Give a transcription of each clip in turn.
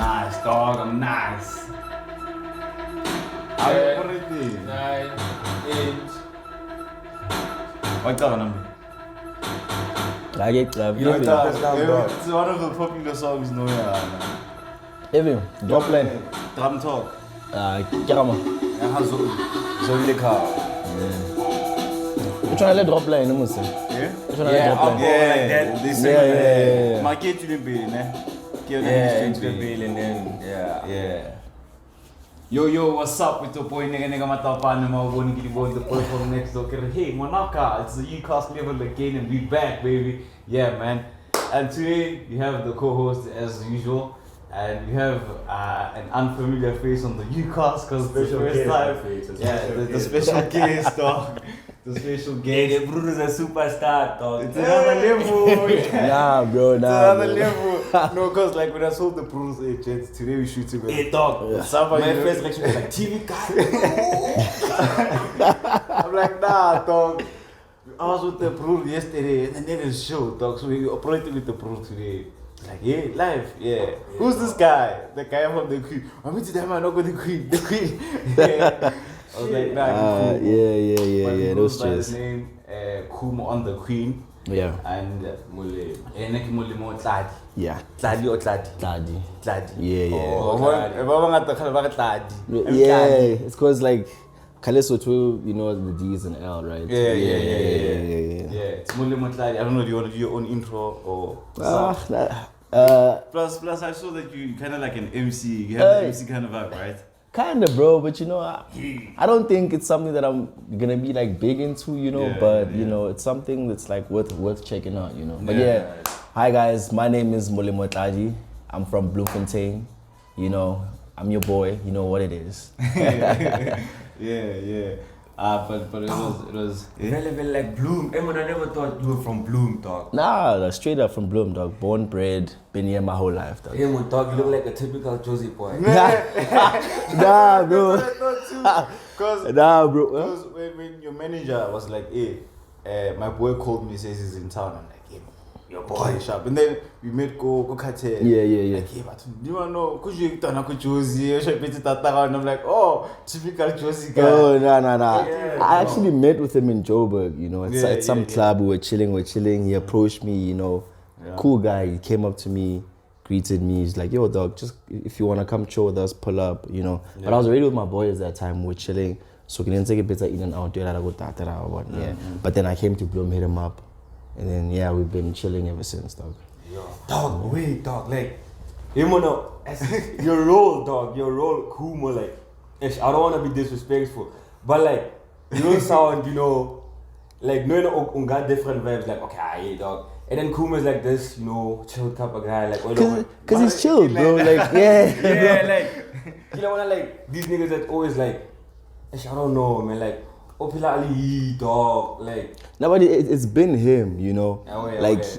nice, dog. I'm nice. 9, 8. What's that number? I get club. It's one of the popular songs, no, yeah. Even drop line. Drum talk. Kirama. Zolika. You're trying to let drop line, no say. Yeah? You're trying to let drop line. Yeah, they say Yeah. my kid to the bill, ne? Yeah, into the bill and then, Yeah. Yo, what's up with your boy nigga matapa and my one giddy boy the boy from next door. Hey, Manaka, it's the YouCast level again and we back, baby. Yeah, man. And today we have the co-host as usual, and we have an unfamiliar face on the YouCast because the first time. Yeah, the special guest, dog. The special guest. the Bruno's a superstar, dog. It's another level. Nah, bro, It's nah. another level. No, because like when I saw the Bruce agents, today we shoot together. Hey, dog. Yeah. Somebody My first lecture was like, TV guy. I'm like, nah, dog. I was with the Bruce yesterday and then it show, dog. So we operated with the Bruce today. Like, yeah, live, yeah. Who's this guy? The guy from the Queen. I'm with them, I'm not going to the Queen. The Queen. Yeah. I was like, nah, cool. Yeah, those by his chairs. name, Khumo on the Queen. Yeah. And Molemo Tlali. Yeah. Tlali or Tlali? Tlali. Tlali. Yeah. Yeah. It's cause like Kaleso too, you know the D is an L, right? Yeah. It's Molemo Tlali. I don't know, do you want to do your own intro or Plus, I saw that you kind of like an MC. You have the MC kind of vibe, right? Kinda, bro, but you know, I don't think it's something that I'm gonna be like big into, you know. You know, it's something that's like worth checking out, you know. But hi guys, my name is Molemo Tlali. I'm from Bloemfontein. You know, I'm your boy. You know what it is. Yeah. But it was Relevant like Bloom. I never thought you were from Bloom, dog. Nah, like, straight up from Bloom, dog. Born, bred, been here my whole life, dog. Dog, you look like a typical Josie boy. Nah, bro. Because when your manager was like, hey, my boy called me, says he's in town. I'm like, hey, your boy sharp. And then we met go Kate. Yeah. Like, hey, but do you want to know? Could you turn up with Josie? And I'm like, oh, typical Josie guy. Oh, nah. Yeah, I actually met with him in Joburg, you know. At some club, we were chilling. He approached me, you know. Cool guy. He came up to me, greeted me. He's like, yo, dog, just if you want to come chill with us, pull up, you know. But I was already with my boys at that time. We were chilling. So we didn't take a bit of in and out. But then I came to Bloom, hit him up. And then, we've been chilling ever since, dog. Dog, wait, dog, like, your role, Khumo, like, I don't want to be disrespectful, but like, you don't sound, you know, like, no, got different vibes, like, okay, dog. And then Khumo is like this, you know, chill type of guy, like, Cause he's chill, bro, like, like, you know, when like, these niggas that always like, I don't know, man, like, Ali, dog, like. No, but it's been him, you know.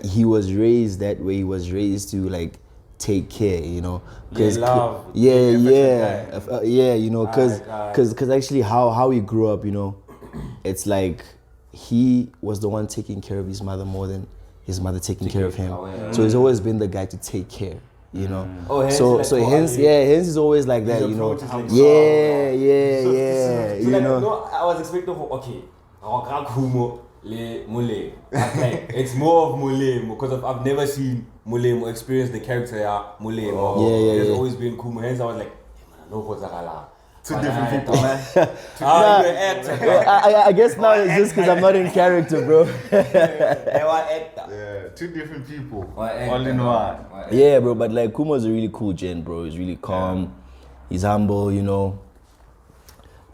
He was raised that way. He was raised to like take care, you know. You know, cause actually how he grew up, you know, it's like he was the one taking care of his mother more than his mother taking care of him. So he's always been the guy to take care. You know, hence he's always like that, you know. You know, I was expecting Khumo Molemo. Like, it's more of Molemo because I've never seen Molemo experience the character Molemo. There's always been Khumo. Hence I was like, no, two different people, man. I guess now it's just because I'm not in character, bro. Two different people. All in one. Yeah, bro, but like Khumo's a really cool gent, bro. He's really calm. He's humble, you know.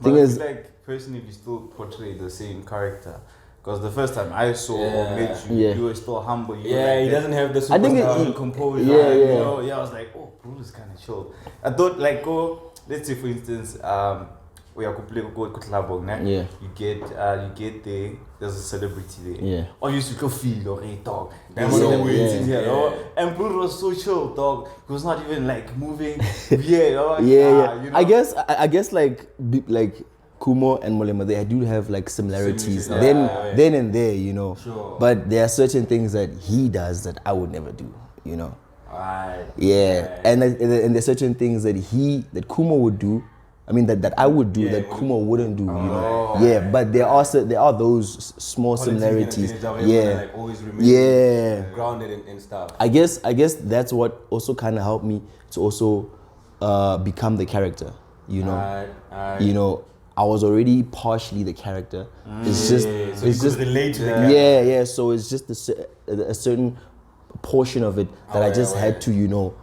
Thing is, like, personally, you still portray the same character. Because the first time I saw or met you, you were still humble. You were like, he doesn't have the I think composure. You know, I was like, oh, bro, is kind of chill. I thought, like, let's say, for instance, we are complete go to Tlabong, yeah. You get there. There's a celebrity there. Yeah. Obviously, you can feel or dog. And Bruno was so chill, dog. He was not even like moving. You know? I guess like Khumo and Molemo, they do have like similarities then and there, you know. Sure. But there are certain things that he does that I would never do, you know. Right. Yeah, and there's certain things that Khumo would do. I mean that I would do that Khumo wouldn't do. You know? Yeah, but there are those small similarities. Yeah, like always remain grounded in stuff. I guess that's what also kind of helped me to also become the character. You know, you know, I was already partially the character. It's just so it's just relate to the character. Yeah. So it's just a certain portion of it that I just had to, you know,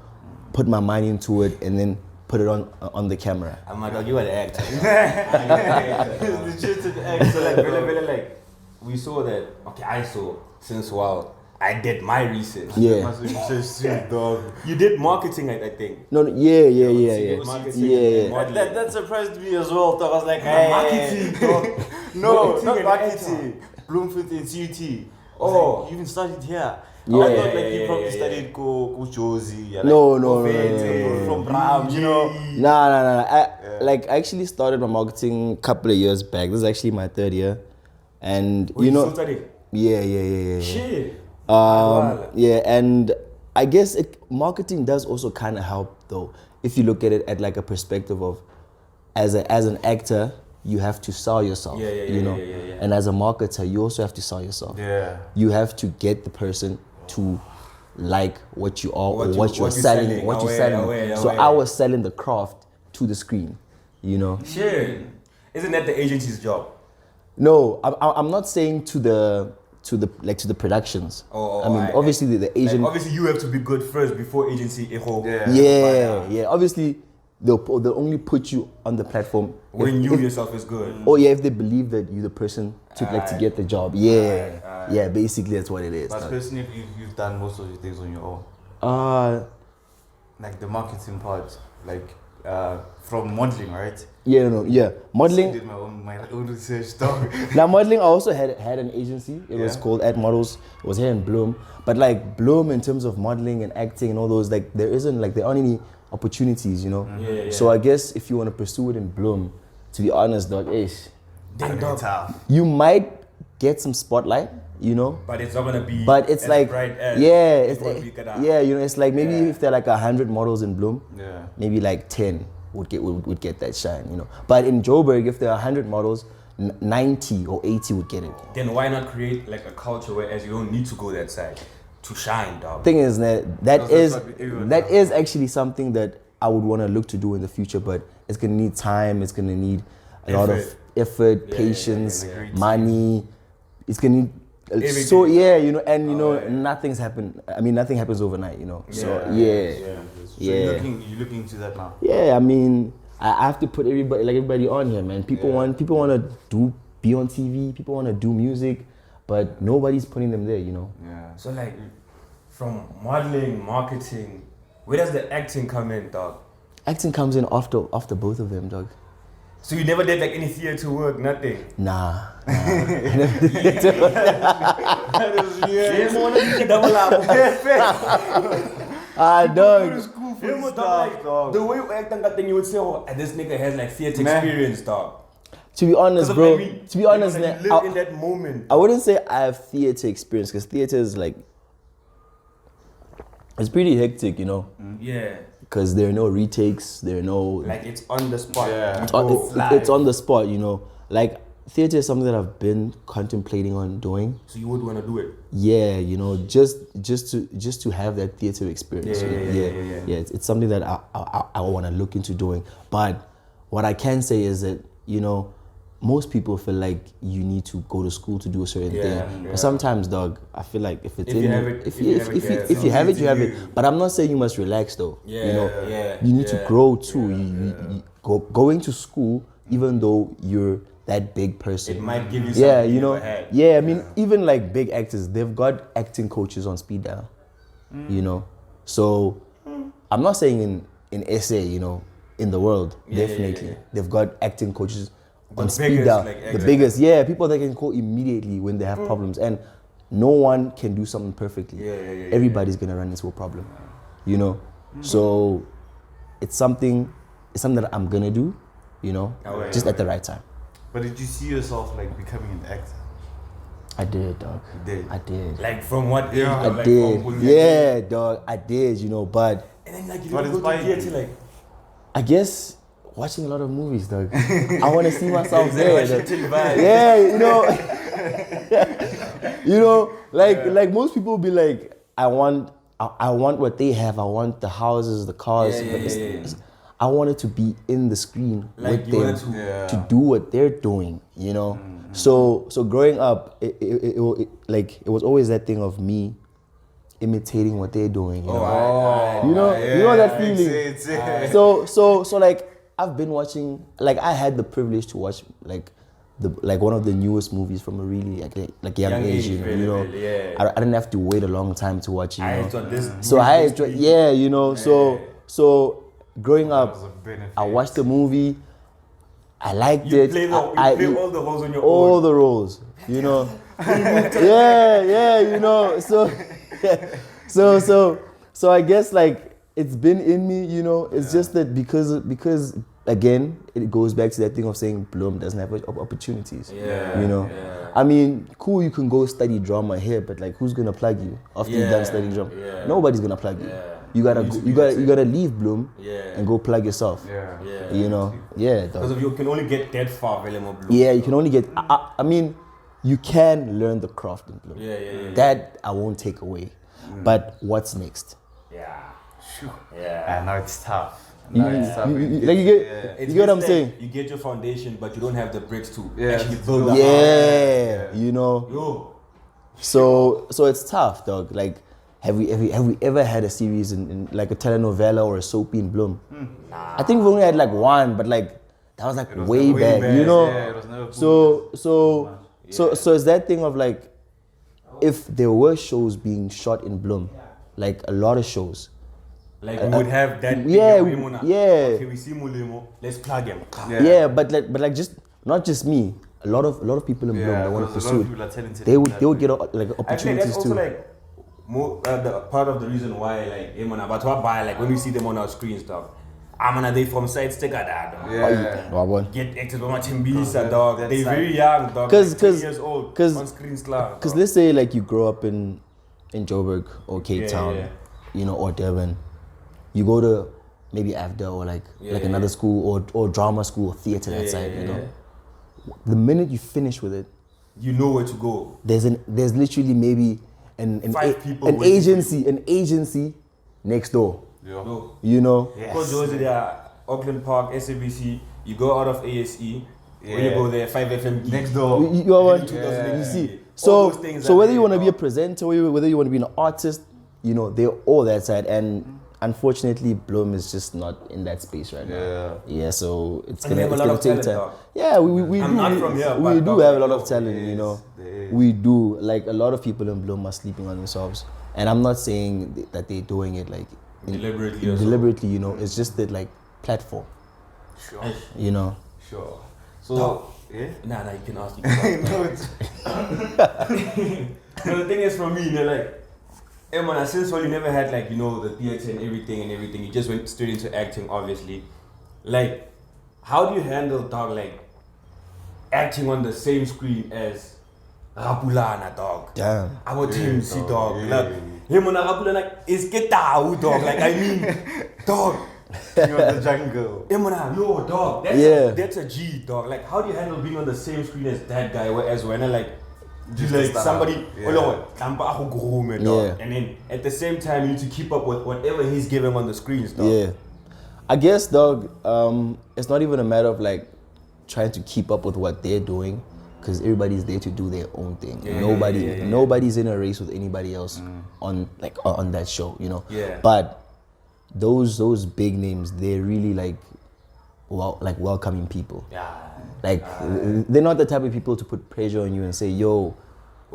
put my mind into it and then put it on the camera. I'm like, oh, you are the actor. It's legit to the actor. So like, really, like, we saw that. Okay, I saw since while I did my research. Yeah. Must be so sweet, dog. You did marketing, I think. No, yeah. Marketing. Yeah. That surprised me as well. I was like, hey, marketing, dog. No, not marketing. Bloomfield Institute. Oh, Like, you even studied here. Yeah. I thought like you probably studied Ko Josie. Like, No. From Brown, you know. Nah. I actually started my marketing a couple of years back. This is actually my third year, and you know. Still studying? Yeah. Shit. Yeah, and I guess marketing does also kind of help though. If you look at it at like a perspective of, as an actor, you have to sell yourself. You know, and as a marketer, you also have to sell yourself. Yeah. You have to get the person to like what you are or what you're selling. So I was selling the craft to the screen. You know. Shit. Isn't that the agency's job? No, I'm not saying to the productions. I mean, obviously the Asian. Like, obviously, you have to be good first before agency. Yeah. Obviously, they'll only put you on the platform when you yourself is good. Oh yeah, if they believe that you're the person to get the job. Yeah. Basically that's what it is. But personally, you've done most of your things on your own. Like the marketing part, like from modeling, right? Modeling. I did my own research, dog. Now modeling, I also had an agency. It was called At Models. It was here in Bloom. But like Bloom, in terms of modeling and acting and all those, like there aren't any opportunities, you know. So I guess if you want to pursue it in Bloom, to be honest, dog, Tough. you might get some spotlight, you know. But it's not gonna be. But it's as like bright as you know, it's like maybe if there are like 100 models in Bloom, maybe like 10 would get that shine, you know. But in Joburg, if there are 100 models, 90 or 80 would get it. Then why not create like a culture where you don't need to go that side to shine, dog? Thing is that is actually something that I would want to look to do in the future, but it's gonna need time. It's gonna need a lot of effort, patience, money. It's gonna need you know, and you know, nothing's happened. I mean, nothing happens overnight, you know. So you're looking into that now. Yeah, I mean, I have to put everybody on here, man. People want to be on TV. People want to do music, but nobody's putting them there, you know. Yeah. So like, from modeling, marketing, where does the acting come in, dog? Acting comes in after both of them, dog. So you never did like any theater work, nothing? Nah. Dog. The way you act and that thing, you would say, oh, this nigga has like theater experience, dog. To be honest, bro. To be honest, you live in that moment. I wouldn't say I have theater experience, because theater is like, it's pretty hectic, you know. Yeah. Because there are no retakes, there are no... Like, it's on the spot. Yeah. It's on the spot, you know. Like, theater is something that I've been contemplating on doing. So you would want to do it? Yeah, you know, just to have that theater experience. Yeah. It's something that I want to look into doing. But what I can say is that, you know, most people feel like you need to go to school to do a certain thing. But sometimes, dog, I feel like if you have it, you have it. But I'm not saying you must relax, though. You know, you need to grow too. Going to school, even though you're that big person, it might give you something you know. I mean, even like big actors, they've got acting coaches on speed dial. You know, so I'm not saying in SA, you know, in the world, definitely they've got acting coaches on speed dial. The biggest, people that can call immediately when they have problems, and no one can do something perfectly. Everybody's gonna run into a problem, you know. So it's something that I'm gonna do, you know, just at the right time. But did you see yourself like becoming an actor? I did, dog. You did? I did. Like from what age? Yeah. dog? I Like did. from Yeah, dog. I did, you know, but And then like you What don't go inspired to you? theater like. I guess watching a lot of movies, dog. I want to see myself there. dog. Yeah. Yeah, you know, like most people be like, I want what they have. I want the houses, the cars. Yeah, but yeah, it's- I wanted to be in the screen Like with you them wanted to- to do what they're doing, you know. So growing up, it was always that thing of me imitating what they're doing, you know. You know that feeling. So like I've been watching, like I had the privilege to watch like one of the newest movies from a really like young age, you know. yeah. I didn't have to wait a long time to watch it, you I know. enjoyed this. So I enjoyed, yeah, you know. So growing up, was a benefit. I watched the movie. I liked You it. play, I play all the roles on your all own. the roles, you know. yeah, you know. So I guess like it's been in me, you know. It's just that because again, it goes back to that thing of saying Bloom doesn't have opportunities. Yeah, You know. yeah. I mean, cool, you can go study drama here, but like who's gonna plug you after you're done studying drama? Yeah. Nobody's gonna plug you. Yeah. You gotta Needs to you be gotta the you gotta leave Bloom Yeah. and go plug yourself. Yeah. You know? Yeah, dog. Because you can only get that far, Molemo Blue. Yeah, you can only get. I mean, you can learn the craft in Bloom. Yeah. That I won't take away. But what's next? Yeah. Yeah. I know it's tough. You, No, it's tough. like you get, you get what I'm saying? You get your foundation, but you don't have the bricks to Yeah, actually to build build the Yeah, house. you know. Yo. So it's tough, dog. Like, have we ever had a series in like a telenovela or a soapy in Bloom? I think we only had like one, but like that was like was way way back, back, you know. yeah, it was never So it's that thing of like, if there were shows being shot in Bloom, like a lot of shows. Like we would have that. Yeah, Okay, we see Molemo. Let's plug him. Yeah, but like just not just me. A lot of people in Bloom Yeah, that want to because a lot pursue of it. people are talented They in would that get like I think opportunities that's also too. like more the part of the reason why like but why like when we see them on our screen stuff. They from side sticker dog. Yeah. Oh, boy. Get acted by my Timbisa dog. that They're side. very young dog. 'Cause- like 10 'cause- years old. 'cause- on screen star. Because let's say like you grow up in Joburg or Cape Yeah, Town, yeah. you know, or Durban. You go to maybe AFDA or like another yeah. school or drama school or theater that side, you know. The minute you finish with it, You know where to go. there's literally maybe an 5 people an waiting for agency next door. Yeah. No. You know. Because those are there, Auckland Park, SABC. You go out of ASE. When you Yeah. go there, 5FM gig. Next door. You are one. Yeah. You see. All So those things so are whether there, you want to be a dog. presenter, whether you want to be an artist, you know, they're all that side. And unfortunately, Bloom is just not in that space right now. Yeah. So it's And we gonna have a it's lot gonna of take talent, time. dog. Yeah, we I'm do. not from here, We but do dog, have a lot yo, of talent, you know. there is. We do. Like a lot of people in Bloom are sleeping on themselves, and I'm not saying that they're doing it like Deliberately or so. deliberately. You know, it's just that like platform. Sure. You know. Sure. So, Dog. yeah. Nah, you can ask. You can ask. No, it's- No, the thing is for me, they're like, hey man, since you never had like, you know, the theater and everything, you just went straight into acting, obviously. Like, how do you handle, dog, like, acting on the same screen as Rapulana, dog? Damn. Our team, see, dog. Yeah. Like, him and Rapulana is ketau, dog. Like, I mean, dog. King of the jungle. Emona, yo, dog, that's a G, dog. Like, how do you handle being on the same screen as that guy? Whereas when I like, Just like the style. somebody, Yeah. dog. Yeah. And then at the same time, you need to keep up with whatever he's giving on the screens, dog. Yeah. I guess, dog, it's not even a matter of like trying to keep up with what they're doing, because everybody's there to do their own thing. Yeah, Nobody's in a race with anybody else on that show, you know. Yeah. But those big names, they're really like welcoming people. Yeah. Like they're not the type of people to put pressure on you and say, yo,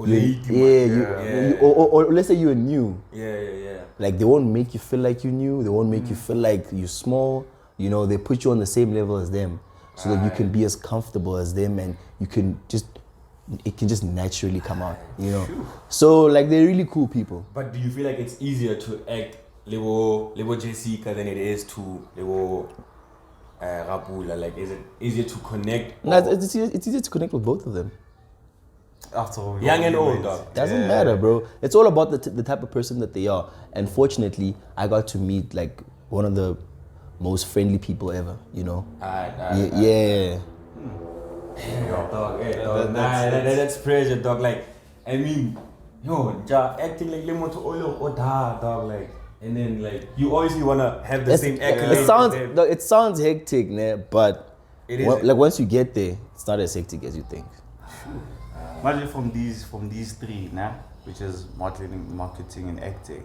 Yeah. or let's say you're new. Yeah. Like they won't make you feel like you're new. They won't make you feel like you're small. You know, they put you on the same level as them, so that you can be as comfortable as them, and it can just naturally come out. You know, so like they're really cool people. But do you feel like it's easier to act Lewo Jessica than it is to Lewo Rapula? Like, is it easier to connect? No, it's easier to connect with both of them. after all, Young and old, humans. dog. Doesn't matter, bro. It's all about the type of person that they are. And fortunately, I got to meet like one of the most friendly people ever, you know? Yeah. Dog, that's pressure, dog. Like, I mean, acting like lemon to oil dog, like, and then like you obviously wanna have the same accolade. It sounds hectic, nah, but It is. like once you get there, it's not as hectic as you think. Imagine from these three, nah, which is modeling, marketing, and acting.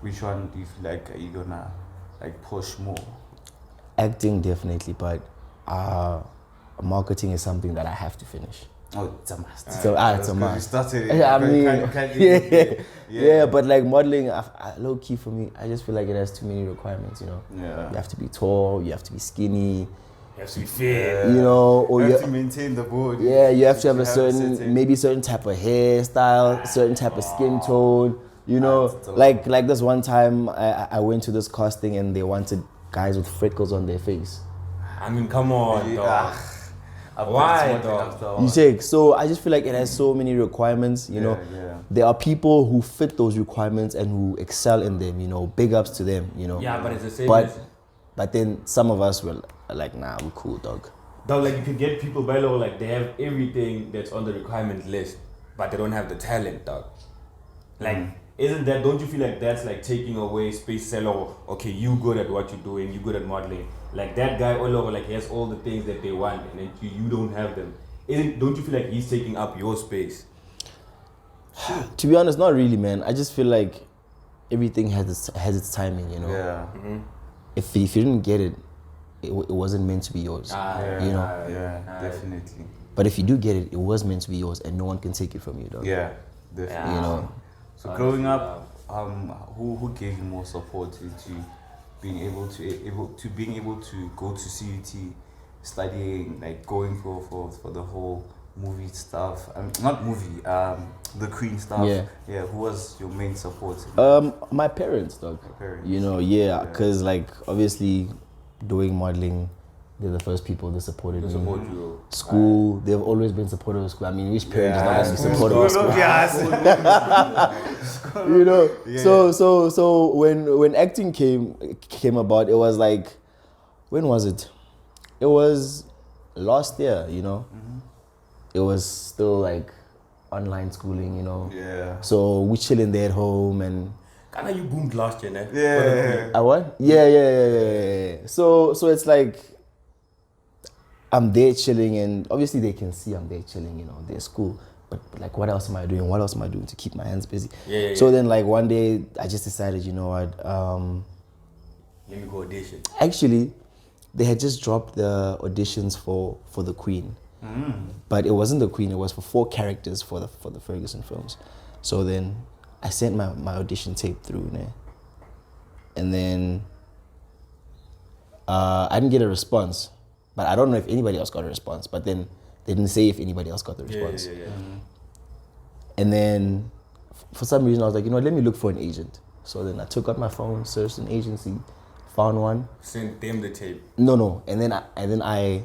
Which one do you feel like are you gonna like push more? Acting definitely, but marketing is something that I have to finish. Oh, it's a must. So it's a must. You started it. I mean, Can't yeah, but like modeling, low key for me, I just feel like it has too many requirements. You know, Yeah. you have to be tall, you have to be skinny, You have to be fit. you know, or You have to maintain the body. yeah, you have to have a certain type of hairstyle, certain type of skin tone. You know, like this one time I went to this casting and they wanted guys with freckles on their face. I mean, come on, dog. Why, dog? You take, so I just feel like it has so many requirements, you know. Yeah. There are people who fit those requirements and who excel in them, you know. Big ups to them, you know. Yeah, but it's the same. But then some of us were like, nah, we're cool, dog. Dog, like you could get people by law, like they have everything that's on the requirement list, but they don't have the talent, dog. Like, don't you feel like that's like taking away space? Okay, you good at what you're doing, you good at modeling. Like that guy all over, like he has all the things that they want, and then you don't have them. Don't you feel like he's taking up your space? To be honest, not really, man. I just feel like everything has its timing, you know. Yeah. If you didn't get it, it wasn't meant to be yours. You know. Yeah, definitely. But if you do get it, it was meant to be yours, and no one can take it from you, dog. Yeah, definitely. You know. So growing up, who gave you more support to being able to go to CUT, studying, like going for the whole movie stuff? Not movie, the Queen stuff. Yeah. Who was your main support? My parents, dog. Your parents. You know, because like obviously doing modeling, they're the first people that supported me. Support you. School, they've always been supportive of school. I mean, which parent is not going to be supportive of school? You know. Yeah. So when acting came about, it was like, when was it? It was last year. You know. It was still like online schooling. You know. Yeah. So we chilling there at home and. Kinda you boomed last year, né? Yeah. I what? Yeah. So it's like I'm there chilling, and obviously they can see I'm there chilling, you know, they're school. But like, what else am I doing? What else am I doing to keep my hands busy? So then like one day I just decided, you know what? Let me go audition. Actually, they had just dropped the auditions for the Queen. But it wasn't the Queen, it was for 4 characters for the Ferguson films. So then I sent my audition tape through, né? And then I didn't get a response, but I don't know if anybody else got a response. But then they didn't say if anybody else got the response. And then for some reason I was like, you know, let me look for an agent. So then I took out my phone, searched an agency, found one. Sent them the tape. No, and then I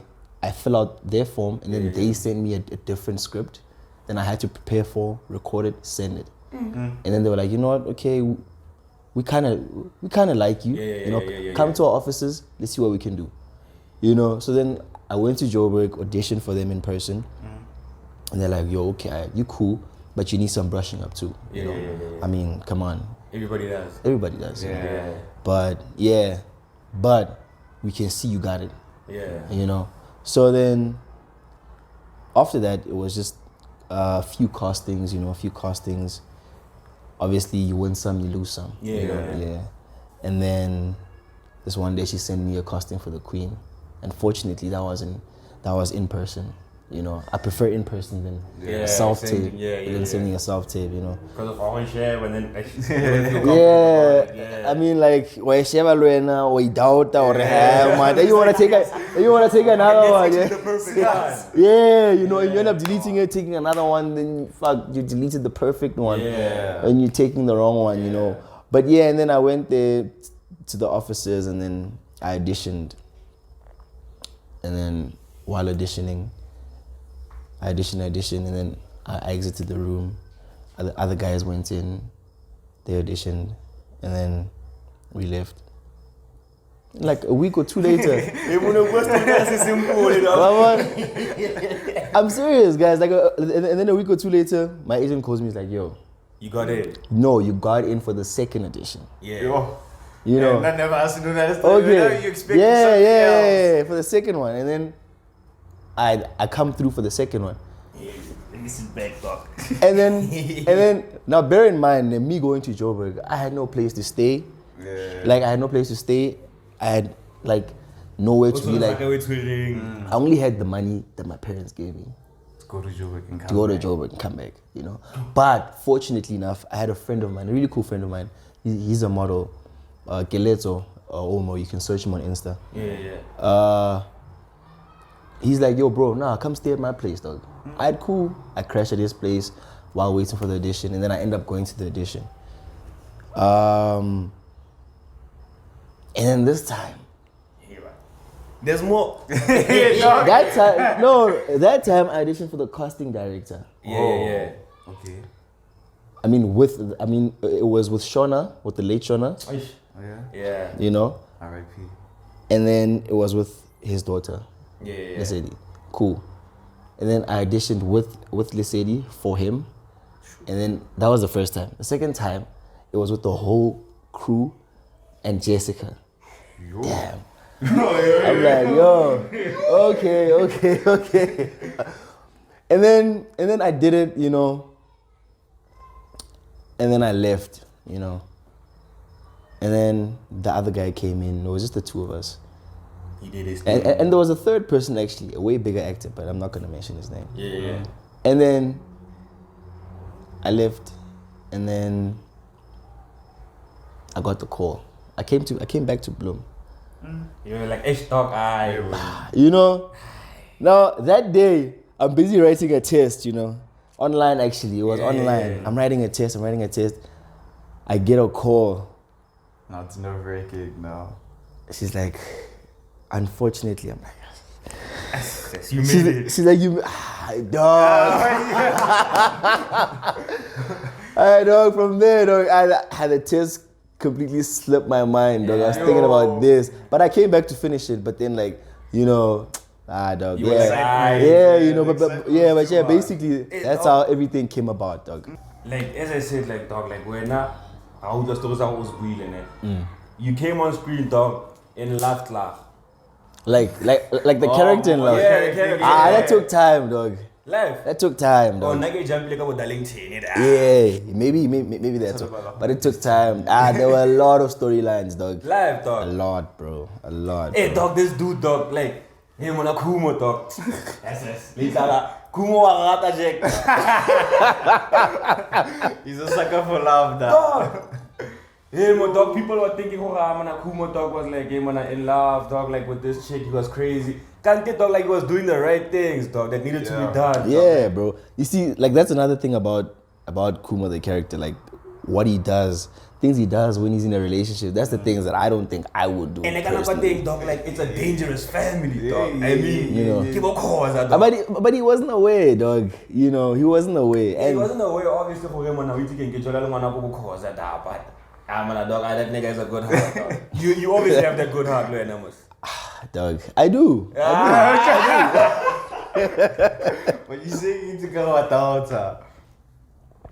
fill out their form, and then they sent me a different script. Then I had to prepare for, record it, send it. And then they were like, you know what? Okay, we kind of like you. Come to our offices. Let's see what we can do. You know. So then I went to Joburg, auditioned for them in person, and they're like, yo, okay, you cool, but you need some brushing up too. You know. I mean, come on. Everybody does. Everybody does. Yeah. But we can see you got it. Yeah. You know. So then after that, it was just a few castings. Obviously, you win some, you lose some. Yeah. And then this one day, she sent me a casting for the Queen. Unfortunately, that was in person. You know, I prefer in person than a self tape. Than sending a self tape. You know. Because of our share, and then I mean, like, why share Luena or doubt or man? You wanna take another one? Yeah. The perfect one. Yeah, you know, you end up deleting it, taking another one, then you deleted the perfect one, and you're taking the wrong one, you know. But yeah, and then I went there to the offices, and then I auditioned, and then while auditioning, and then I exited the room. Other guys went in, they auditioned, and then we left. Like a week or two later. I'm serious, guys. Like, and then a week or two later, my agent calls me. He's like, "Yo, You got in. no, you got in for the second audition." Yeah. You know. And I never asked you to do that. Okay. You expect Yeah, something yeah, else. for the second one, and then I come through for the second one, Yeah. Let me sit back, dog. and then now bear in mind, me going to Joburg, I had no place to stay. Yeah. Like I had no place to stay. I had like nowhere to be. Like I only had the money that my parents gave me Let's go to Joburg and come to go to back. Joburg and come back. You know. But fortunately enough, I had a friend of mine, a really cool friend of mine. He's a model, Geleto Omo. You can search him on Insta. Yeah. He's like, yo, bro, nah, come stay at my place, dog. Alright, cool. I crashed at his place while waiting for the audition, and then I end up going to the audition. And then this time, There's more. that time I auditioned for the casting director. Yeah. Okay. I mean, it was with Shona, with the late Shona, Oh, yeah. Yeah. you know, R.I.P. and then it was with his daughter, Yeah. Lesedi. Cool. And then I auditioned with Lesedi for him, and then that was the first time. The second time, it was with the whole crew and Jessica. Damn. I'm like, yo, okay. And then I did it, you know. And then I left, you know. And then the other guy came in. It was just the two of us. He did his And, thing. and there was a third person actually, a way bigger actor, but I'm not gonna mention his name. Yeah. And then I left, and then I got the call. I came back to Bloom. You were like, dog, You know, now that day I'm busy writing a test. You know, online actually. It was online. I'm writing a test. I get a call. No, it's nerve-wracking now. She's like, unfortunately, I'm like. You made it. She's like, dog. Dog, from there, dog, I had a test completely slipped my mind, dog. I was thinking about this. But I came back to finish it, but then, like, you know, dog. You were excited. Yeah, you know, but Excitement too much. basically, that's how everything came about, dog. Like, as I said, like, dog, like, when I was just was wheeling it. You came on screen, dog, and laughed. Like the character in love. Yeah, the character. That took time, dog. Live. That took time, Oh, dog. nigga jump like about darling chain. Yeah, maybe that's all. But it took time. There were a lot of storylines, dog. Live, A dog. lot, bro. A lot. Hey, bro. dog, this dude, dog, like, hey, mona Khumo, dog. Yes. Lisa, Khumo wa rata Jack. He's a sucker for love, dog. Dog. Hey, my dog, people were thinking, oh, mana Khumo, dog, was like, hey, mana in love, dog, like, with this chick, he was crazy. Can't get, dog, like, he was doing the right things, dog, that needed to be done. Dog. Yeah, bro. You see, like that's another thing about Khumo, the character, like what he does, things he does when he's in a relationship. That's the things that I don't think I would do. And like another personally. thing, dog, like, it's a dangerous family, dog. Yeah, I mean, you know. keep on cause, dog. But he wasn't aware, dog. You know, he wasn't aware. He And wasn't aware, obviously, for him, now we can get your little one up cause that, but I'm a dog, that nigga is a good heart, dog. You always have that good heart, Lord Amos. dog, I do. But you say you need to go with the daughter.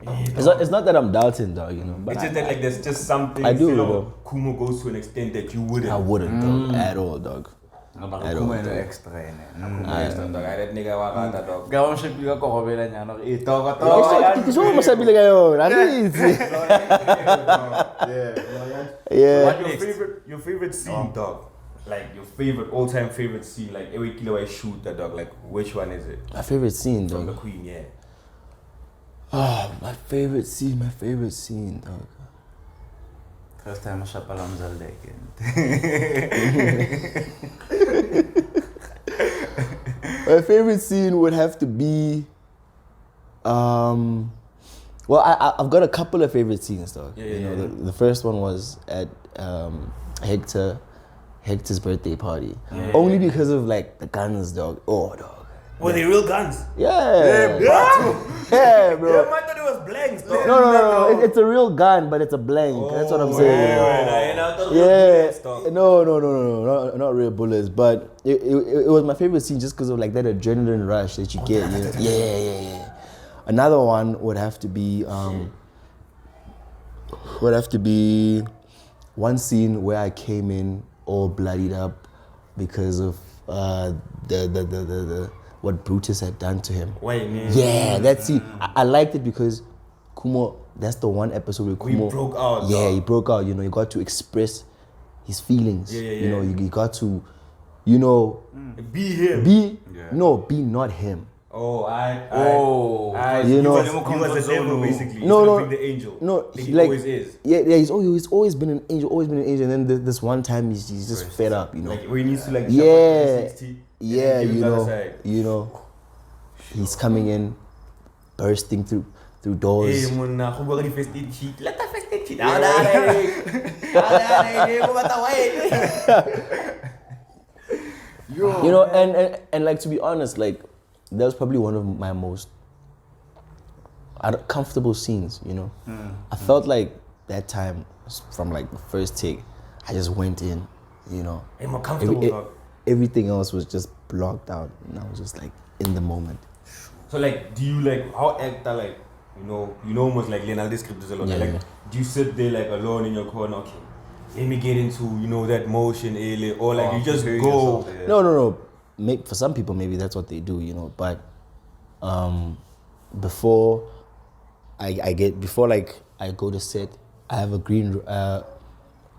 It's not that I'm doubting, dog. You know, but It's just that, like, there's just something. I do, you know, bro. Khumo goes to an extent that you wouldn't. I wouldn't, dog, at all, dog. No, but I I'm don't going know. extra in it. Dog, that nigga wa rata, dog. Gawang siya pila ko kabila niya. Ito Gusto mo masabi lang kayo, Yeah. What your favorite scene, dog? Like your favorite all-time favorite scene, like every kilo I shoot that, dog. Like which one is it? My favorite scene, From the dog. Queen, yeah. Oh, my favorite scene, dog. First time siya palang zaldekin. My favorite scene would have to be, well, I've got a couple of favorite scenes, dog. Yeah, you know, yeah. The first one was at Hector's birthday party. Yeah. Only because of like the guns, dog. Oh, dog. Were they real guns? Yeah. Yeah, bro. I thought it was blanks, dog. No. It's a real gun, but it's a blank. That's what I'm saying. No, not real bullets. But it was my favorite scene just because of like that adrenaline rush that you get. You know? Yeah. Another one would have to be one scene where I came in all bloodied up because of the what Brutus had done to him. Wait, man. Yeah, that scene. I liked it because Khumo, that's the one episode where Khumo broke out. Yeah, dog. he broke out. You know, he got to express his feelings. Yeah. You know, you got to, you know, Be him. be not him. You know, he was the devil basically. No, the angel. No, he like, always is. Yeah, he's always been an angel, and then this one time he's just fed up, you know. Like where he needs to like you know, he's coming in, bursting through doors. Hey, man, who got the first aid sheet? Let the first aid sheet. You know, and like to be honest, like that was probably one of my most comfortable scenes. You know, I felt like that time from like the first take, I just went in. You know, Hey, more comfortable. everything else was just blocked out, and I was just like in the moment. So like, do you like how actor like you know almost like Leonardo script is a lot. Yeah, like, yeah. do you sit there like alone in your corner? Okay, let me get into that motion, or like you just go. No. For some people, maybe that's what they do, you know. But before I go to set, I have a green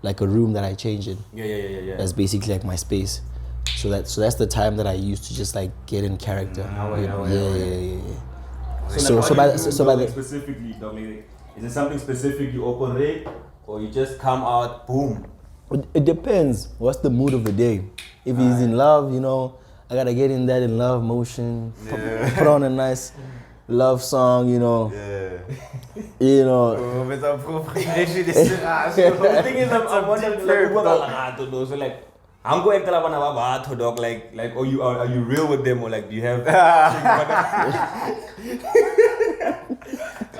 like a room that I change in. Yeah. That's basically like my space. So that's the time that I use to just like get in character. Yeah. So by the specifically, dog, like, is it something specific you operate, or you just come out boom? It depends. What's the mood of the day? If he's in love, you know, I gotta get in that in love motion. Put on a nice love song, you know. You know. The thing is, I'm wondering like, so like, I'm going to tell about dog, like, are you real with them, or like, do you have?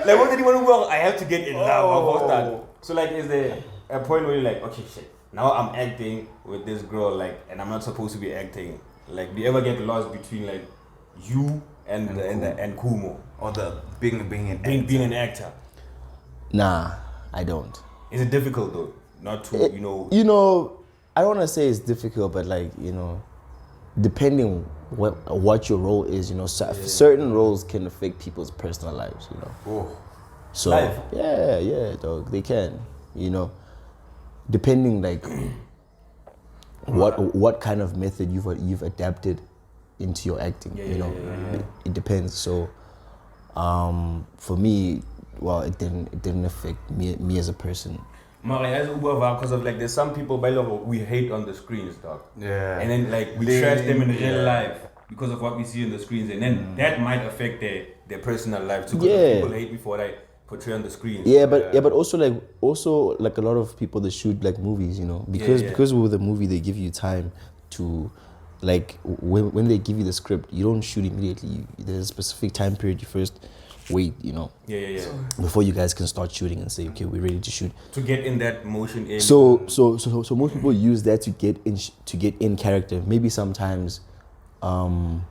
Like, what did you want to work? I have to get in love. So like, is there a point where you're like, okay, shit, now I'm acting with this girl, like, and I'm not supposed to be acting. Like, do you ever get lost between like you and Khumo, Or the being being an actor? Nah, I don't. Is it difficult though, not to You know, I don't want to say it's difficult, but like, you know, depending what your role is, you know, certain roles can affect people's personal lives, you know. So Life. yeah, dog, they can, you know, depending like what kind of method you've adapted into your acting, you know. It depends. So for me, well, it didn't affect me as a person. Because of like, there's some people by law we hate on the screens, dog. Yeah. And then like we trash them in real life because of what we see on the screens, and then that might affect their personal life too. Because people hate before they portray on the screens. But also like a lot of people that shoot like movies, you know, because with a movie they give you time to, like, when they give you the script, you don't shoot immediately. There's a specific time period you first wait, you know. Yeah. Before you guys can start shooting and say, okay, we're ready to shoot. To get in that motion in. So most people use that to get in character. Maybe sometimes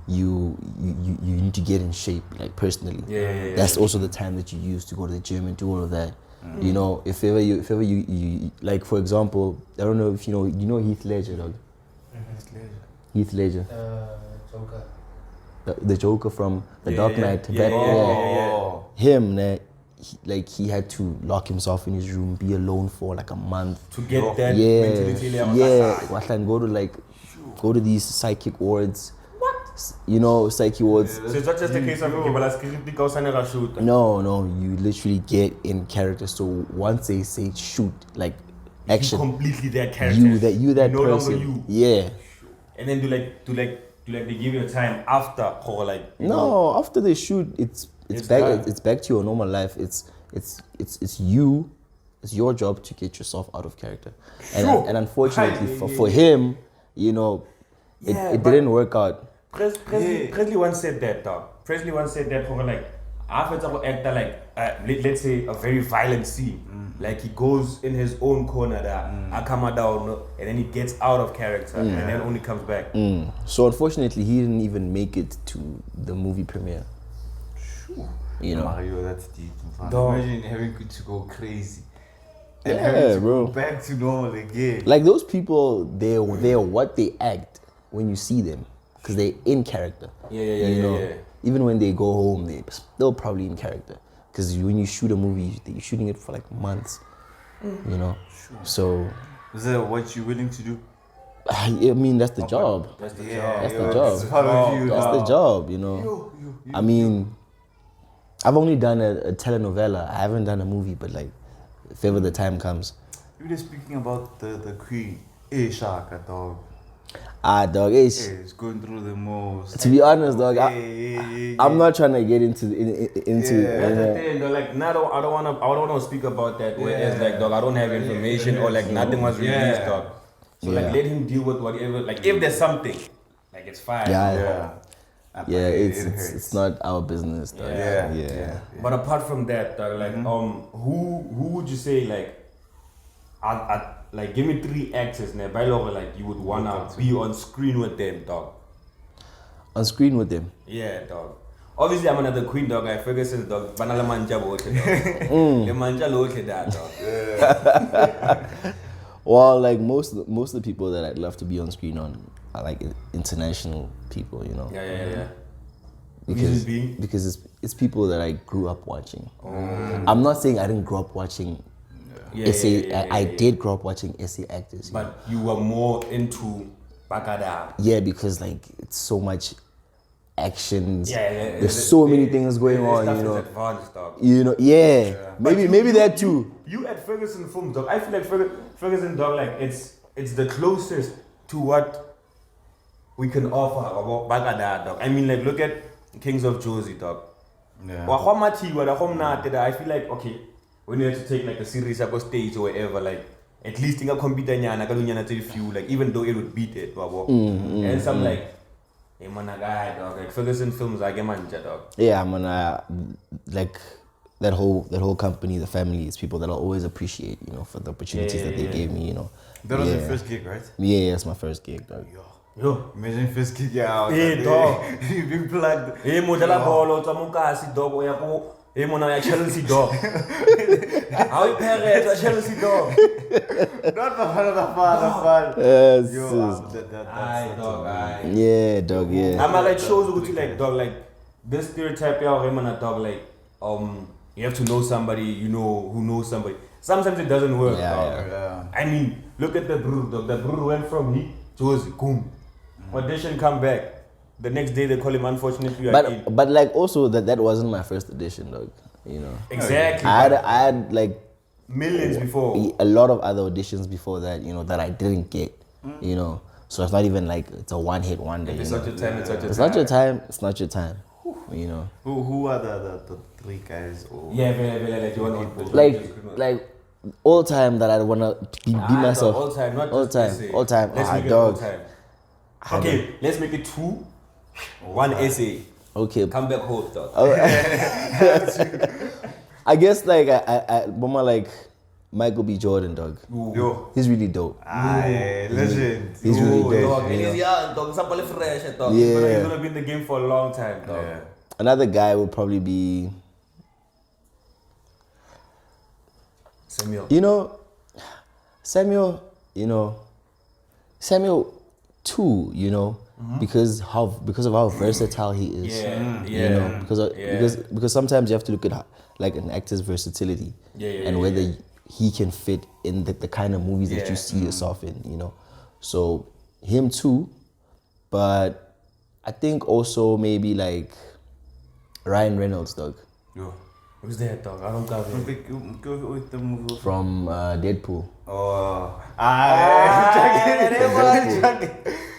you need to get in shape, like personally. Yeah. That's also the time that you use to go to the gym and do all of that. You know, if ever you like, for example, I don't know if you know Heath Ledger, dog. Heath Ledger. Joker. The Joker from The Dark Knight. Yeah. Him, he had to lock himself in his room, be alone for like a month. To get that mentality. Go to these psychic wards. What? You know, psychic wards. So it's not just a case of shoot. No, you literally get in character. So once they say shoot, like action, you completely that character. You that no person. Longer you. Yeah. And then do they give you time after, or like? No, after they shoot, it's back to your normal life. It's you. It's your job to get yourself out of character. And unfortunately for him, you know, it didn't work out. Presley once said that, dog. Presley once said that for like, after the actor, like, let's say a very violent scene. Like he goes in his own corner there, I come down, and then he gets out of character, and then only comes back. So unfortunately, he didn't even make it to the movie premiere. You know. Mario, that's deep. Dog. Imagine having to go crazy. And Yeah, having to bro. go back to normal again. Like those people, they're what they act when you see them, because they're in character. You know, even when they go home, they're still probably in character. Because when you shoot a movie, you're shooting it for like months. You know, so Is that what you're willing to do? I mean that's the job. That's the That's job. the job. It's part of you That's now. the job. You know. I mean, I've only done a telenovela. I haven't done a movie, but like, if ever the time comes. You were speaking about the queen. Shaka, dog. Dog, It's going through the most. to be honest, dog, Yeah. I'm not trying to get into. That's the thing, though. Like, now I don't wanna speak about that. Whereas, like, dog, I don't have information or like nothing was released, dog. So like, let him deal with whatever. Like, if there's something, like, it's fine. Yeah. And Yeah, it it's hurts. not our business. Dog. Yeah. But apart from that, dog, like, who would you say like, like, give me 3 actors now, by law, like, you would wanna be on screen with them, dog. On screen with them. Yeah, dog. Obviously, I'm another queen, dog. I Ferguson's dog. Banala manja bote, dog. The manja lote that, dog. Well, like most of the people that I'd love to be on screen on are like international people, you know. Yeah. Because Reason being? because it's people that I grew up watching. I'm not saying I didn't grow up watching I did grow up watching SA actors. You know? But you were more into Bakada. Yeah, because like it's so much actions. Yeah. There's so many things going on, Stuff you know. is advanced, dog. You know, maybe that too. You at Ferguson Films, dog. I feel like Ferguson, dog, like it's the closest to what we can offer about Bagada, dog. I mean, like, look at Kings of Josie, dog. Yeah. I feel like, okay, when you have to take like a series up on stage or whatever, like, at least in a computer few, like, even though it would beat it, and some like, hey man, guy, dog, like Ferguson Films, I get manja, dog. Yeah, I'm gonna like that whole company, the family, is people that I'll always appreciate, you know, for the opportunities that they gave me, you know. That was your first gig, right? Yeah, that's my first gig, dog. Yo. Imagine first gig out. Hey, dog. You being plugged. Hey, modela bolo, Tamukasi, dog, or Yapo. Hey, Mona, Chelsea, dog. How you parents, Chelsea, dog. Not the fun. Yes. Aye, dog, aye. Yeah, dog, yeah. I'm like, shows you like, dog, like, this stereotype, dog, like, you have to know somebody, you know, who knows somebody. Sometimes it doesn't work, dog. Yeah. I mean, look at the brew, dog. The brew went from he to boom. Audition, come back. The next day they call him, unfortunately, you are in. But like also that wasn't my first audition, dog. You know. Exactly. I had like millions before. a lot of other auditions before that, you know, that I didn't get. You know. So it's not even like it's a one-hit wonder. It's you not know? your time, it's not your It's time. not your time. It's not your time. You know. Who are the 3 guys? Or Yeah, very, like, you want to Like all time that I wanna be myself. All time, not all just time. essay. All time. Let's make it dog. all time. Okay, let's make it 2. 1 essay. Okay. Come back home, dog. I guess like I Mama like Michael B. Jordan, dog. Yo. He's really dope. Aye, legend. He's really dope. Dog, you it know? is young, dog. Somebody fresh, dog. Yeah. He's gonna be in the game for a long time, dog. Yeah. Another guy would probably be, Samuel. you know, Samuel too, you know, because of how versatile he is. Yeah, You know, because sometimes you have to look at like an actor's versatility and whether he can fit in the kind of movies that you see yourself in, you know. So him too, but I think also maybe like Ryan Reynolds, dog, Yo. Who's that, dog? I don't got it. Go with the movie. from Deadpool. Oh.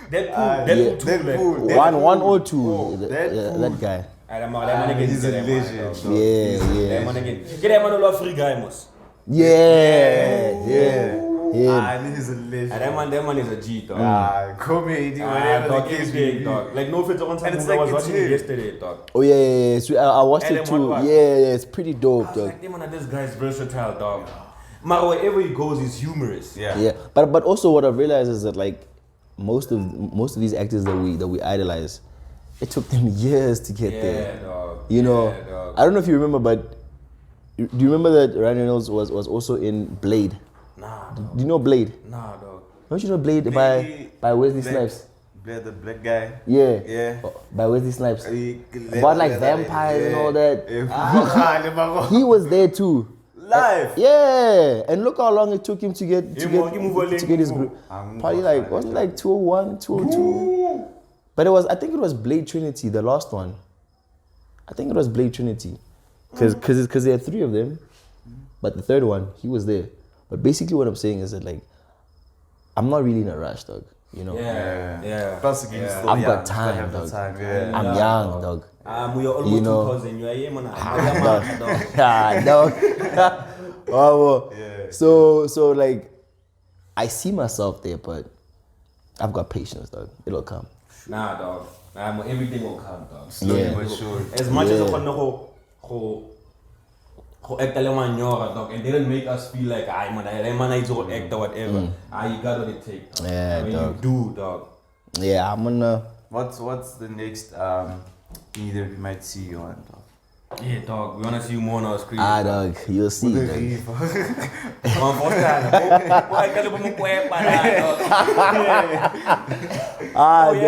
Deadpool. One or two, that guy. He's a legend. Yeah. Get that man all free guy, mos. Yeah. Him. He's a legend. And that man is a G, dog. Comedy, Ah, whatever dog, the case every day, may be. dog. Like, no filter on time. And it's I was like it's watching it him. yesterday, dog. Oh yeah. So I watched And it then too. what? Yeah, it's pretty dope, I was dog. like, man, this guy's versatile, dog. Man, wherever he goes, he's humorous. Yeah, but also what I've realized is that like most of these actors that we idolize, it took them years to get there. Dog. You know, Yeah, dog. I don't know if you remember, but do you remember that Ryan Reynolds was also in Blade? Nah, Do dog. you know Blade? Nah, dog. Don't you know Blade by Wesley Snipes? The black guy. Yeah. Yeah. By Wesley Snipes. About About like vampires and all that. that. He was there too. Live. Yeah, and look how long it took him to get his Khumo. group. Probably like wasn't it like 201, 202. But I think it was Blade Trinity, the last one. I think it was Blade Trinity, because there are 3 of them, but the third one he was there. But basically, what I'm saying is that like, I'm not really in a rush, dog. You know. Yeah. Plus, again, still I've young, got still time, have the dog. time, yeah. I'm young, dog. We are almost You know. 2000. You are here, man. Dog. Oh, well. Yeah. So like, I see myself there, but I've got patience, dog. It'll come. Nah, dog. Everything will come, dog. Yeah. But sure. As much as I Yeah. want to act like a dog, and they don't make us feel like, man, I need to act or whatever. You got what it takes. Dog. Yeah, I mean, dog. you do, dog. Yeah, I'm gonna. What's the next thing that we might see you on, dog? Yeah, dog. We wanna see you more on our screen. Dog, you'll see, dog.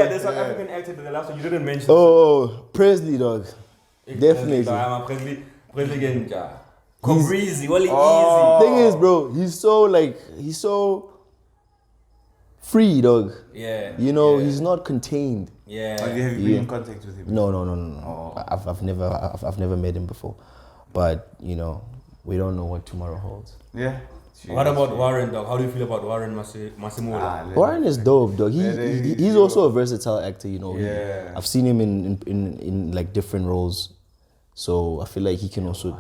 There's South African actor that the last one you didn't mention. Oh, Presley, dog. Definitely. I'm a Presley again. Breezy, well, Thing is, bro, he's so free, dog. Yeah. You know, yeah. he's not contained. Yeah. Have you been in contact with him? No. Oh. I've never met him before, but you know, we don't know what tomorrow holds. Yeah. What about Warren, dog? How do you feel about Warren Masemola? Warren is dope, dog. He's also a versatile actor. You know. Yeah. I've seen him in like different roles, so I feel like he can also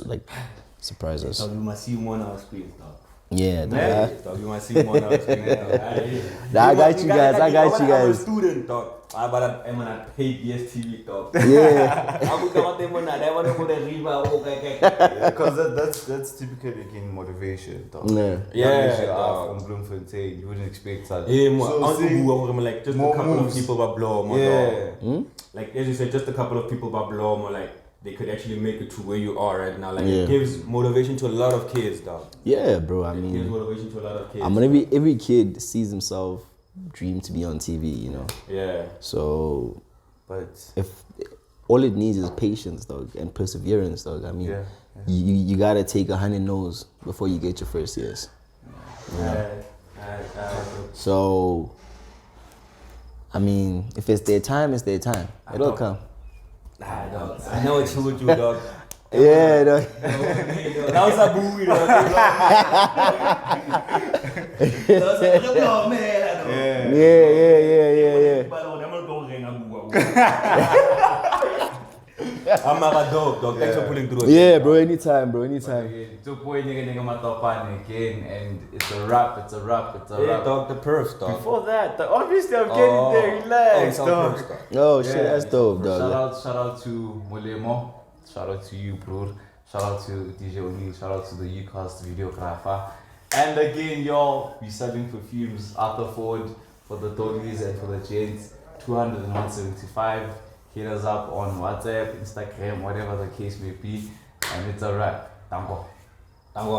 like surprise us. Dog, we must see him on our screen, dog. Yeah, dog. Yeah, dog, you must see him on our screen, dog. I got you guys. I'm a student, dog. I'm a paid DSTV, dog. Yeah. Because that's typically again motivation, dog. Yeah. From Bloemfontein, you wouldn't expect that. Yeah, So just a more couple moves. of people that blow, man. Yeah. Like as you said, just a couple of people that blow, man, like they could actually make it to where you are right now. Like it gives motivation to a lot of kids, dog. Yeah, bro. I It gives mean, motivation to a lot of kids. I mean, every kid sees himself dream to be on TV, you know. Yeah. So, But if all it needs is patience, dog, and perseverance, dog. I mean, you gotta take 100 no's before you get your first yes. You know? So, I mean, if it's their time, it's their time. It'll come. Nah, dog. I know it's with you, dog. Yeah, dog. That was a booey, dog. I'm a dog. Thanks for pulling through. Yeah, bro. Anytime, bro. Anytime. to point nigga matopan again, and it's a wrap. Yeah, dog, the perfs, dog. Before that, obviously I'm getting there. Relax, dog. Oh shit, that's dope, dog. Shout out to Molemo. Shout out to you, bro. Shout out to DJ O'Neill. Shout out to the YouCast videographer. And again, y'all, we selling perfumes after Ford for the doggies and for the gents. 200 and 175. Hit us up on WhatsApp, Instagram, whatever the case may be. And it's a wrap. Tango.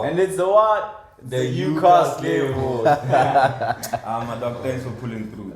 And it's the what? The YouCast level. My dog, thanks for pulling through.